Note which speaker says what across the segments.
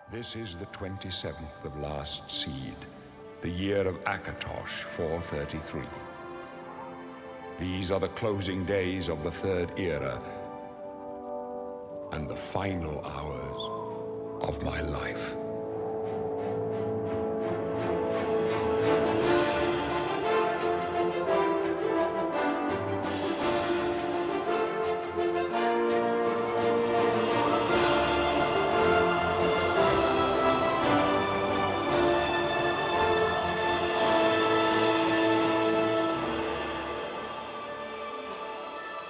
Speaker 1: This is the 27th of last seed, the year of Akatosh 433. These are the closing days of the Third Era, and the final hours of my life.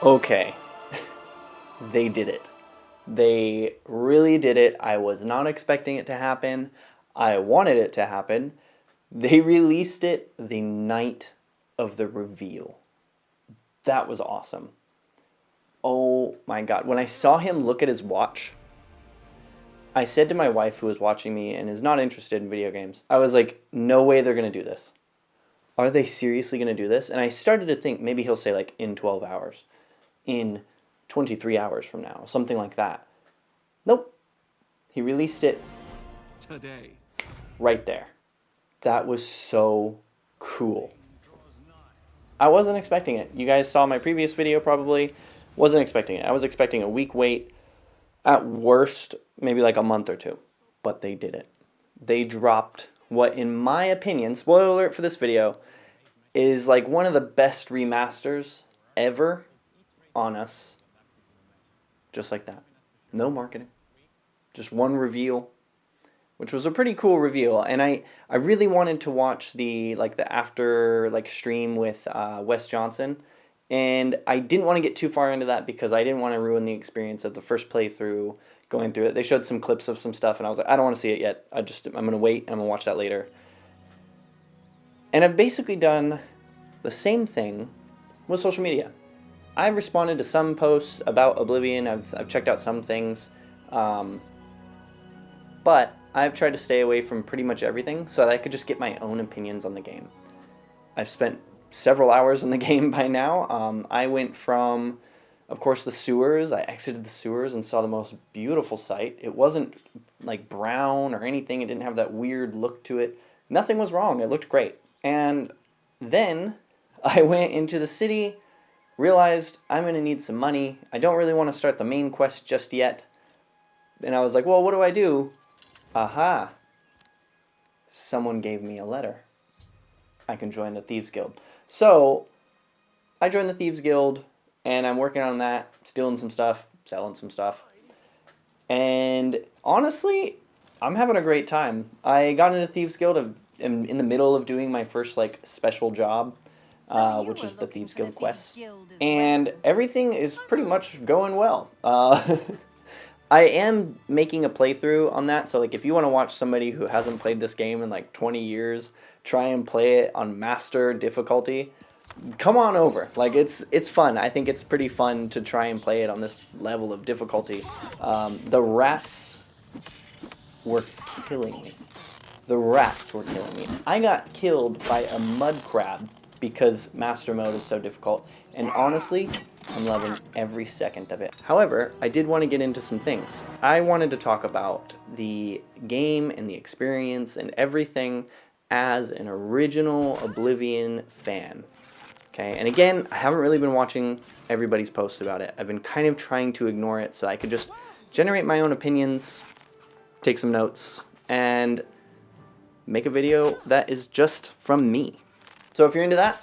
Speaker 2: Okay, they did it. They really did it. I was not expecting it to happen. I wanted it to happen. They released it the night of the reveal. That was awesome. Oh my god. When I saw him look at his watch, I said to my wife, who was watching me and is not interested in video games, I was like, no way they're going to do this. Are they seriously going to do this? And I started to think maybe he'll say like in 12 hours. In 23 hours from now, something like that. Nope. He released it
Speaker 3: today.
Speaker 2: Right there. That was so cool. I wasn't expecting it. You guys saw my previous video probably. Wasn't expecting it. I was expecting a week wait. At worst, maybe like a month or two. But they did it. They dropped what, in my opinion, spoiler alert for this video, is like one of the best remasters ever on us, just like that. No marketing, just one reveal, which was a pretty cool reveal. And I really wanted to watch the after stream with Wes Johnson, and I didn't want to get too far into that because I didn't want to ruin the experience of the first playthrough going through it. They showed some clips of some stuff, and I was like, I don't want to see it yet. I'm gonna wait. I'm gonna watch that later. And I've basically done the same thing with social media. I've responded to some posts about Oblivion. I've checked out some things. But I've tried to stay away from pretty much everything so that I could just get my own opinions on the game. I've spent several hours in the game by now. I went from, of course, the sewers. I exited the sewers and saw the most beautiful sight. It wasn't like brown or anything. It didn't have that weird look to it. Nothing was wrong. It looked great. And then I went into the city, realized I'm going to need some money. I don't really want to start the main quest just yet. And I was like, well, what do I do? Aha. Someone gave me a letter. I can join the Thieves Guild. So I joined the Thieves Guild, and I'm working on that, stealing some stuff, selling some stuff. And honestly, I'm having a great time. I got into Thieves Guild. I'm in the middle of doing my first special job. Which is the Thieves Guild quest. And everything is pretty much going well. I am making a playthrough on that, so if you want to watch somebody who hasn't played this game in 20 years try and play it on master difficulty, come on over. It's fun. I think it's pretty fun to try and play it on this level of difficulty. The rats were killing me. The rats were killing me. I got killed by a mud crab because master mode is so difficult, and honestly, I'm loving every second of it. However, I did want to get into some things. I wanted to talk about the game and the experience and everything as an original Oblivion fan. Okay, and again, I haven't really been watching everybody's posts about it. I've been kind of trying to ignore it so I could just generate my own opinions, take some notes, and make a video that is just from me. So if you're into that,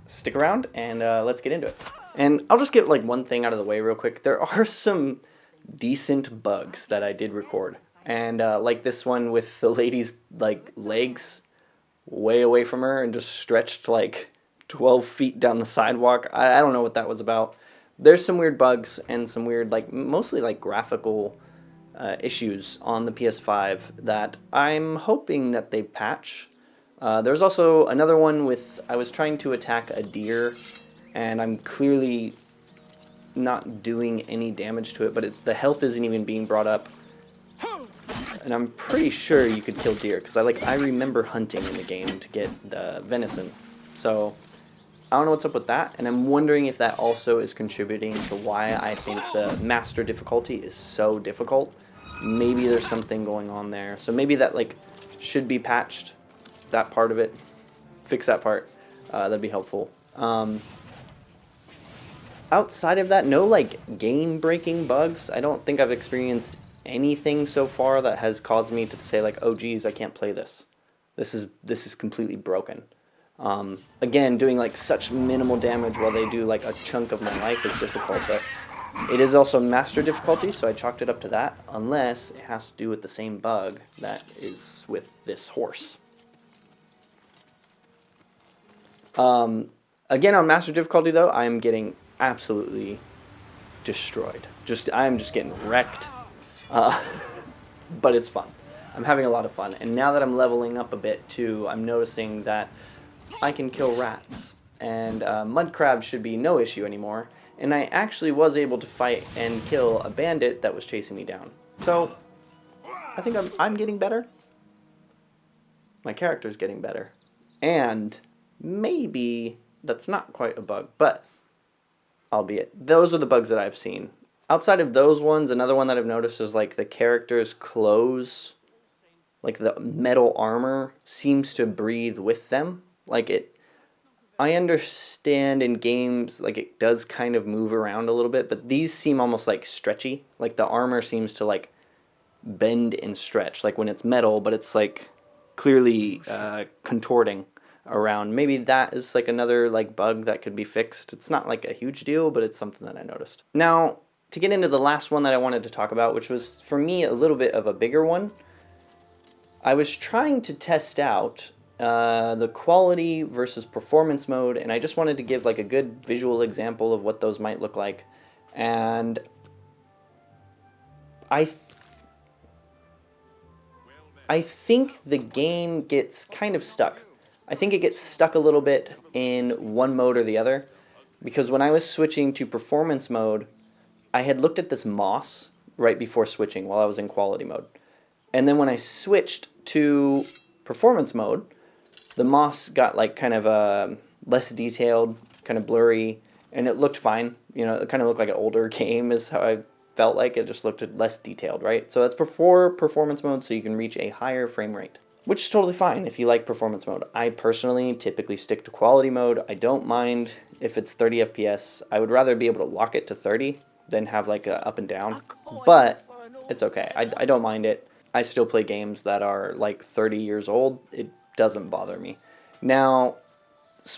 Speaker 2: stick around and let's get into it. And I'll just get one thing out of the way real quick. There are some decent bugs that I did record. And like this one with the lady's legs way away from her and just stretched 12 feet down the sidewalk. I don't know what that was about. There's some weird bugs and some weird mostly graphical issues on the PS5 that I'm hoping that they patch. There's also another one with, I was trying to attack a deer, and I'm clearly not doing any damage to it, but the health isn't even being brought up. And I'm pretty sure you could kill deer, because I remember hunting in the game to get the venison. So, I don't know what's up with that, and I'm wondering if that also is contributing to why I think the master difficulty is so difficult. maybe there's something going on there. So maybe that like should be patched, that part of it, fix that part. That'd be helpful. Outside of that, no like game-breaking bugs. I don't think I've experienced anything so far that has caused me to say like, oh geez, I can't play this. This is completely broken. Again, doing like such minimal damage while they do like a chunk of my life is difficult, but it is also master difficulty, so I chalked it up to that, unless it has to do with the same bug that is with this horse. Again, on master difficulty though, I am getting absolutely destroyed. I am just getting wrecked, but it's fun. I'm having a lot of fun, and now that I'm leveling up a bit too, I'm noticing that I can kill rats, and mud crabs should be no issue anymore, and I actually was able to fight and kill a bandit that was chasing me down. So, I think I'm getting better. My character's getting better. And maybe that's not quite a bug, but albeit, those are the bugs that I've seen. Outside of those ones, another one that I've noticed is like the character's clothes, like the metal armor seems to breathe with them. Like I understand in games, like it does kind of move around a little bit, but these seem almost like stretchy. Like the armor seems to like bend and stretch, like when it's metal, but it's like clearly contorting around. Maybe that is like another like bug that could be fixed. It's not like a huge deal, but it's something that I noticed. Now, to get into the last one that I wanted to talk about, which was for me a little bit of a bigger one, I was trying to test out the quality versus performance mode, and I just wanted to give like a good visual example of what those might look like. And I think the game gets kind of stuck. I think it gets stuck a little bit in one mode or the other, because when I was switching to performance mode, I had looked at this moss right before switching while I was in quality mode. And then when I switched to performance mode, the moss got like kind of less detailed, kind of blurry, and it looked fine. You know, it kind of looked like an older game is how I felt like. It just looked less detailed, right? So that's before performance mode, so you can reach a higher frame rate, which is totally fine if you like performance mode. I personally typically stick to quality mode. I don't mind if it's 30 FPS. I would rather be able to lock it to 30 than have like a up and down, but it's okay. I don't mind it. I still play games that are like 30 years old. It doesn't bother me. Now,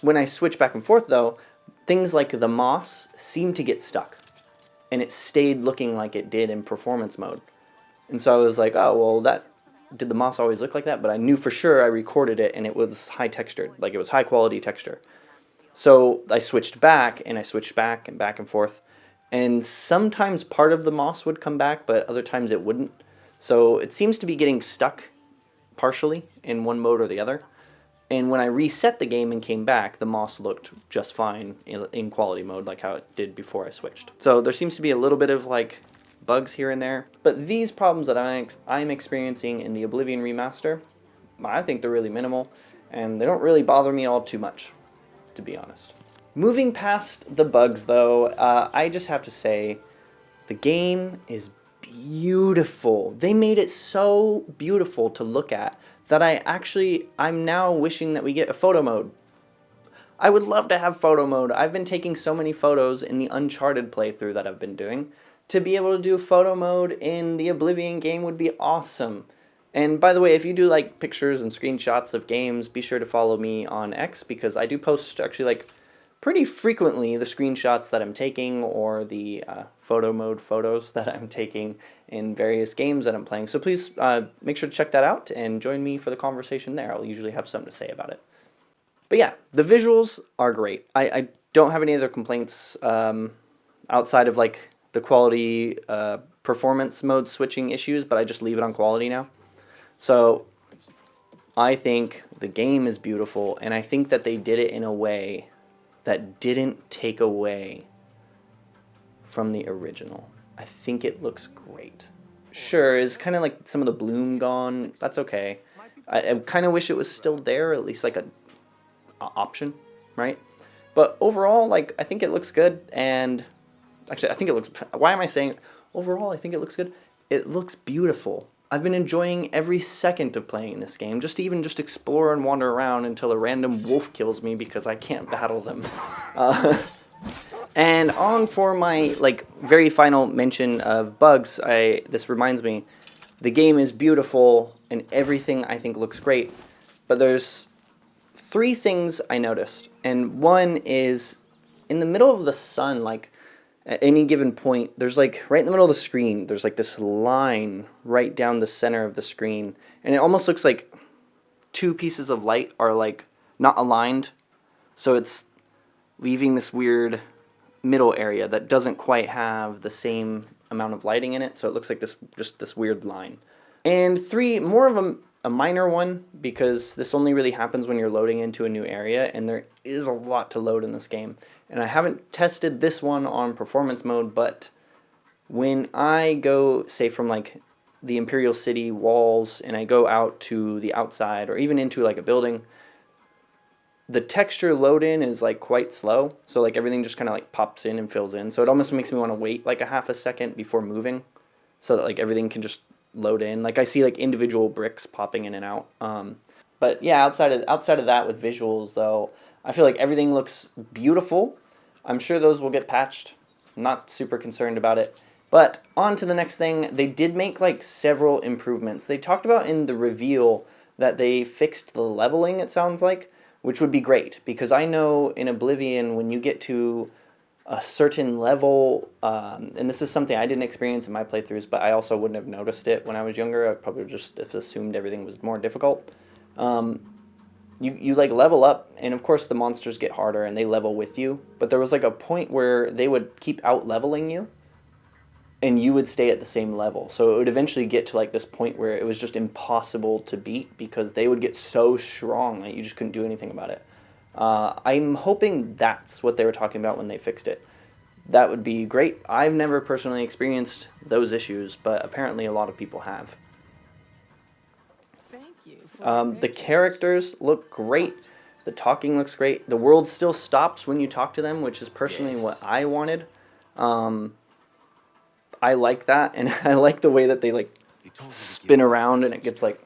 Speaker 2: when I switch back and forth though, things like the moss seem to get stuck, and it stayed looking like it did in performance mode. And so I was like, oh, well, did the moss always look like that? But I knew for sure I recorded it and it was high textured, like it was high quality texture. So I switched back, and I switched back and forth, and sometimes part of the moss would come back, but other times it wouldn't. So it seems to be getting stuck partially in one mode or the other. And when I reset the game and came back, the moss looked just fine in quality mode, like how it did before I switched. So there seems to be a little bit of like bugs here and there. But these problems that I'm experiencing in the Oblivion Remaster, I think they're really minimal, and they don't really bother me all too much, to be honest. Moving past the bugs though, I just have to say, the game is beautiful. They made it so beautiful to look at that I'm now wishing that we get a photo mode. I would love to have photo mode. I've been taking so many photos in the Uncharted playthrough that I've been doing. To be able to do photo mode in the Oblivion game would be awesome. And by the way, if you do like pictures and screenshots of games, be sure to follow me on X, because I do post actually like pretty frequently the screenshots that I'm taking, or the photo mode photos that I'm taking in various games that I'm playing. So please make sure to check that out and join me for the conversation there. I'll usually have something to say about it. But yeah, the visuals are great. I don't have any other complaints outside of like the quality performance mode switching issues, but I just leave it on quality now. So I think the game is beautiful, and I think that they did it in a way that didn't take away from the original. I think it looks great. Sure, it's kind of like some of the bloom gone. That's okay. I kind of wish it was still there, at least like a option, right? But overall, like, I think it looks good, and actually, I think it looks, why am I saying overall I think it looks good? It looks beautiful. I've been enjoying every second of playing this game, just to even just explore and wander around until a random wolf kills me because I can't battle them. And on for my like very final mention of bugs, this reminds me, the game is beautiful and everything I think looks great, but there's 3 things I noticed, and one is in the middle of the sun, like at any given point, there's like right in the middle of the screen, there's like this line right down the center of the screen, and it almost looks like 2 pieces of light are like not aligned, so it's leaving this weird middle area that doesn't quite have the same amount of lighting in it, so it looks like this weird line. And 3, more of a minor one, because this only really happens when you're loading into a new area, and there is a lot to load in this game. And I haven't tested this one on performance mode, but when I go, say, from like the Imperial City walls and I go out to the outside or even into like a building, the texture load in is like quite slow, so like everything just kind of like pops in and fills in, so it almost makes me want to wait like a half a second before moving so that like everything can just load in. Like I see like individual bricks popping in and out. But yeah, outside of that with visuals though, I feel like everything looks beautiful. I'm sure those will get patched. I'm not super concerned about it. But on to the next thing. They did make like several improvements. They talked about in the reveal that they fixed the leveling, it sounds like, which would be great, because I know in Oblivion when you get to a certain level, and this is something I didn't experience in my playthroughs, but I also wouldn't have noticed it when I was younger. I probably just assumed everything was more difficult. You like level up, and of course the monsters get harder and they level with you, but there was like a point where they would keep out leveling you and you would stay at the same level. So it would eventually get to like this point where it was just impossible to beat because they would get so strong that you just couldn't do anything about it. I'm hoping that's what they were talking about when they fixed it. That would be great. I've never personally experienced those issues, but apparently a lot of people have.
Speaker 3: Thank you.
Speaker 2: The characters look great. The talking looks great. The world still stops when you talk to them, which is personally what I wanted. I like that, and I like the way that they like spin around and it gets like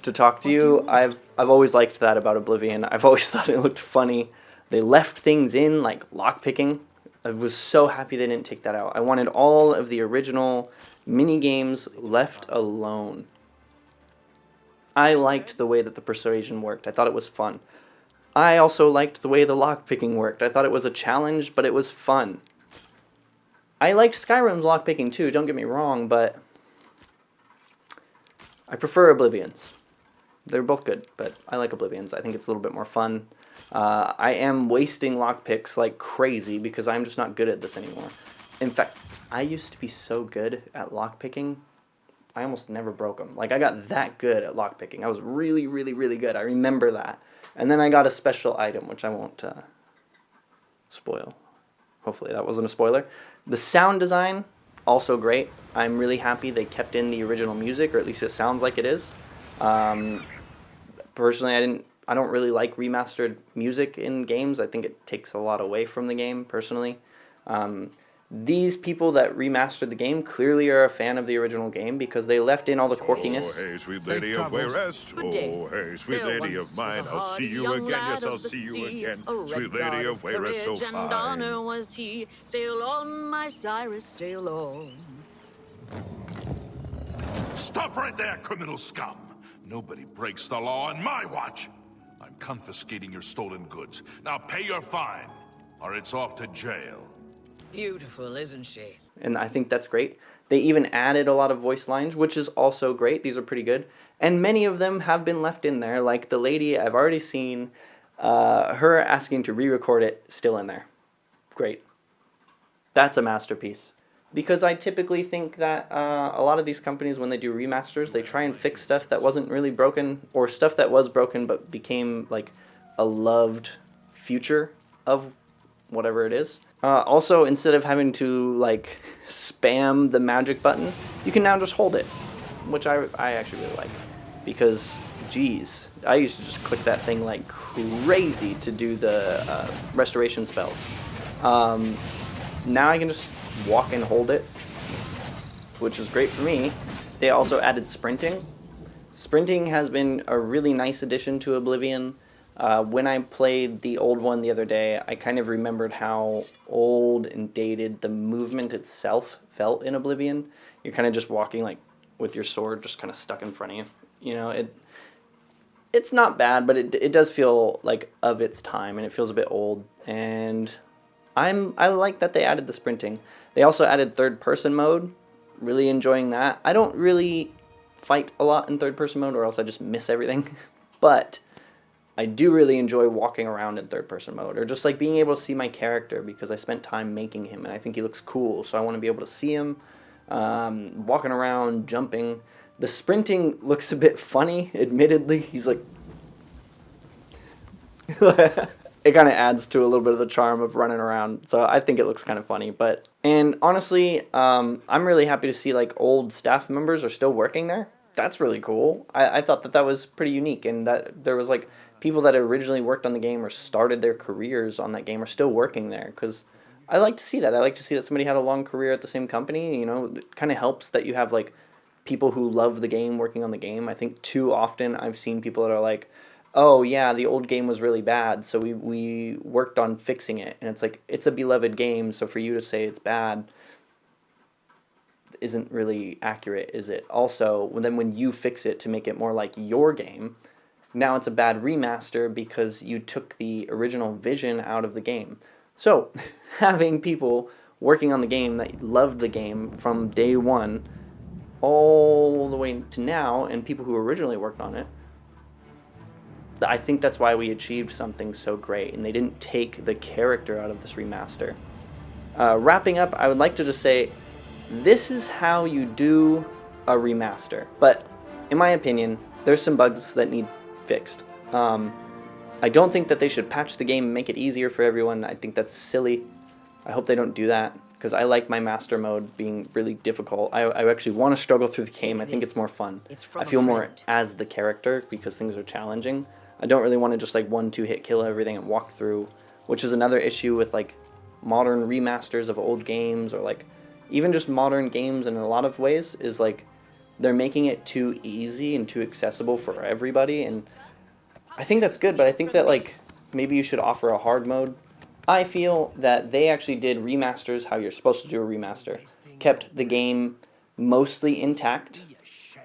Speaker 2: to talk to you. I've always liked that about Oblivion. I've always thought it looked funny. They left things in like lockpicking. I was so happy they didn't take that out. I wanted all of the original mini games left alone. I liked the way that the persuasion worked. I thought it was fun. I also liked the way the lockpicking worked. I thought it was a challenge, but it was fun. I liked Skyrim's lockpicking too, don't get me wrong, but I prefer Oblivion's. They're both good, but I like Oblivion's. I think it's a little bit more fun. I am wasting lockpicks like crazy because I'm just not good at this anymore. In fact, I used to be so good at lockpicking, I almost never broke them. Like, I got that good at lockpicking. I was really, really, really good. I remember that. And then I got a special item, which I won't spoil. Hopefully that wasn't a spoiler. The sound design, also great. I'm really happy they kept in the original music, or at least it sounds like it is. Personally, I don't really like remastered music in games. I think it takes a lot away from the game, personally. These people that remastered the game clearly are a fan of the original game because they left in all the quirkiness.
Speaker 4: Oh, hey, sweet lady of Wayrest. Oh, hey, sweet lady of mine. I'll see you again. Yes, I'll see you again. Sweet lady of Wayrest, so fine.
Speaker 3: Honor was he. Sail on, my Cyrus, sail on.
Speaker 4: Stop right there, criminal scum. Nobody breaks the law on my watch. I'm confiscating your stolen goods. Now pay your fine, or it's off to jail.
Speaker 3: Beautiful, isn't she?
Speaker 2: And I think that's great. They even added a lot of voice lines, which is also great. These are pretty good. And many of them have been left in there, like the lady I've already seen, her asking to re-record it, still in there. Great. That's a masterpiece. Because I typically think that a lot of these companies, when they do remasters, they try and fix stuff that wasn't really broken, or stuff that was broken but became like a loved future of whatever it is. Also, instead of having to like spam the magic button, you can now just hold it, which I actually really like. Because, geez, I used to just click that thing like crazy to do the restoration spells. Now I can just walk and hold it. which is great for me. They also added sprinting. Sprinting has been a really nice addition to Oblivion. When I played the old one the other day, I kind of remembered how old and dated the movement itself felt in Oblivion. You're kind of just walking like with your sword just kind of stuck in front of you. You know, it's not bad, but it does feel like of its time, and it feels a bit old. And I like that they added the sprinting. They also added third-person mode. Really enjoying that. I don't really fight a lot in third-person mode, or else I just miss everything. But I do really enjoy walking around in third-person mode, or just like being able to see my character, because I spent time making him, and I think he looks cool, so I want to be able to see him, walking around, jumping. The sprinting looks a bit funny, admittedly. He's like... It kind of adds to a little bit of the charm of running around, so I think it looks kind of funny. And honestly, I'm really happy to see like old staff members are still working there. That's really cool. I thought that was pretty unique, and that there was like people that originally worked on the game or started their careers on that game are still working there, because I like to see that. I like to see that somebody had a long career at the same company. You know, it kind of helps that you have like people who love the game working on the game. I think too often I've seen people that are like, oh yeah, the old game was really bad, so we worked on fixing it. And it's like, it's a beloved game, so for you to say it's bad isn't really accurate, is it? Also, then when you fix it to make it more like your game, now it's a bad remaster because you took the original vision out of the game. So, having people working on the game that loved the game from day one all the way to now, and people who originally worked on it, I think that's why we achieved something so great, and they didn't take the character out of this remaster. Wrapping up, I would like to just say, this is how you do a remaster. But, in my opinion, there's some bugs that need fixed. I don't think that they should patch the game and make it easier for everyone. I think that's silly. I hope they don't do that, because I like my master mode being really difficult. I actually want to struggle through the game. I think it's more fun. I feel more as the character because things are challenging. I don't really want to just like 1-2 hit kill everything and walk through, which is another issue with like modern remasters of old games, or like even just modern games in a lot of ways, is like they're making it too easy and too accessible for everybody. And I think that's good, but I think that like maybe you should offer a hard mode. I feel that they actually did remasters how you're supposed to do a remaster. Kept the game mostly intact.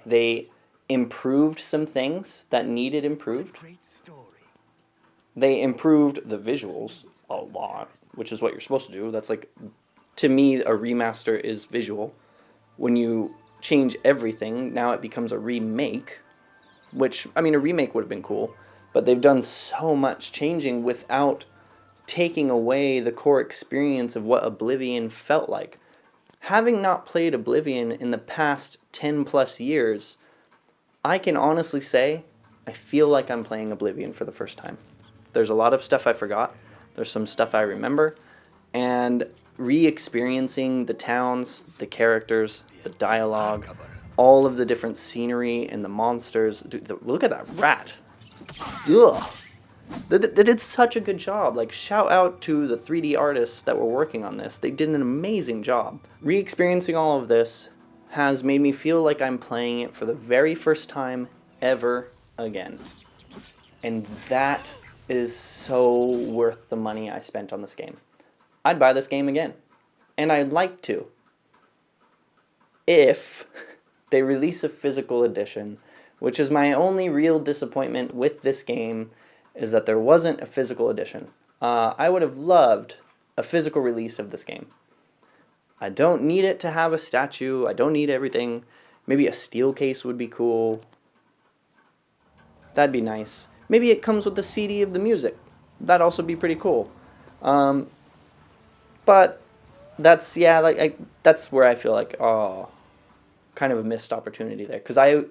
Speaker 2: They improved some things that needed improved. They improved the visuals a lot, which is what you're supposed to do. That's like, to me, a remaster is visual. When you change everything, now it becomes a remake, which, I mean, a remake would have been cool, but they've done so much changing without taking away the core experience of what Oblivion felt like. Having not played Oblivion in the past 10 plus years, I can honestly say I feel like I'm playing Oblivion for the first time. There's a lot of stuff I forgot. There's some stuff I remember. And re-experiencing the towns, the characters, the dialogue, all of the different scenery and the monsters. Dude, look at that rat. Ugh. They did such a good job. Like, shout out to the 3D artists that were working on this. They did an amazing job. Re-experiencing all of this has made me feel like I'm playing it for the very first time ever again. And that is so worth the money I spent on this game. I'd buy this game again. And I'd like to, if they release a physical edition, which is my only real disappointment with this game, is that there wasn't a physical edition. I would have loved a physical release of this game. I don't need it to have a statue. I don't need everything. Maybe a steel case would be cool. That'd be nice. Maybe it comes with the CD of the music. That'd also be pretty cool. But that's, yeah, like that's where I feel like, oh, kind of a missed opportunity there. Because I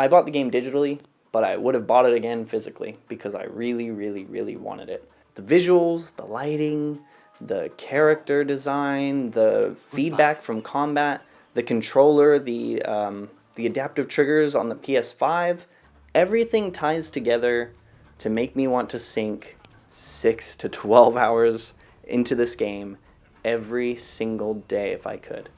Speaker 2: bought the game digitally, but I would have bought it again physically because I really, really, really wanted it. The visuals, the lighting, the character design, the feedback from combat, the controller, the adaptive triggers on the PS5, everything ties together to make me want to sink 6 to 12 hours into this game every single day if I could.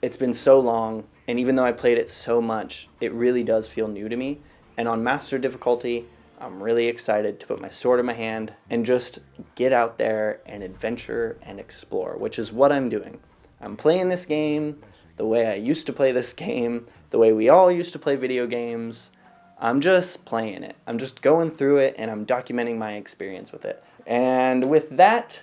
Speaker 2: it's been so long, and even though I played it so much, it really does feel new to me. And on Master difficulty, I'm really excited to put my sword in my hand and just get out there and adventure and explore, which is what I'm doing. I'm playing this game the way I used to play this game, the way we all used to play video games. I'm just playing it. I'm just going through it, and I'm documenting my experience with it. And with that,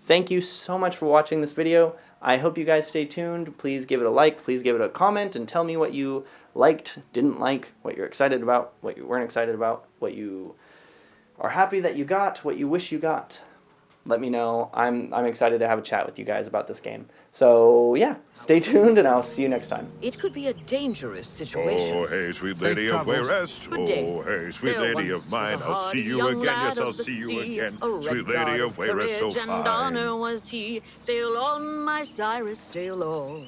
Speaker 2: thank you so much for watching this video. I hope you guys stay tuned. Please give it a like, please give it a comment, and tell me what you liked, didn't like, what you're excited about, what you weren't excited about, what you are happy that you got, what you wish you got. Let me know. I'm excited to have a chat with you guys about this game. So yeah, stay tuned, and I'll see you next time.
Speaker 3: It could be a dangerous situation.
Speaker 5: Oh, hey, sweet lady of Wayrest.
Speaker 3: Good day.
Speaker 5: Oh, hey, sweet
Speaker 3: There
Speaker 5: lady
Speaker 3: once
Speaker 5: of mine.
Speaker 3: was a
Speaker 5: I'll see
Speaker 3: hardy
Speaker 5: you
Speaker 3: young
Speaker 5: again.
Speaker 3: lad
Speaker 5: Yes, I'll
Speaker 3: of the
Speaker 5: see you
Speaker 3: sea.
Speaker 5: again.
Speaker 3: A red
Speaker 5: Sweet
Speaker 3: god
Speaker 5: lady of Wayrest, so
Speaker 3: courage and
Speaker 5: fine.
Speaker 3: honor was he. Sail on, my Cyrus, sail on.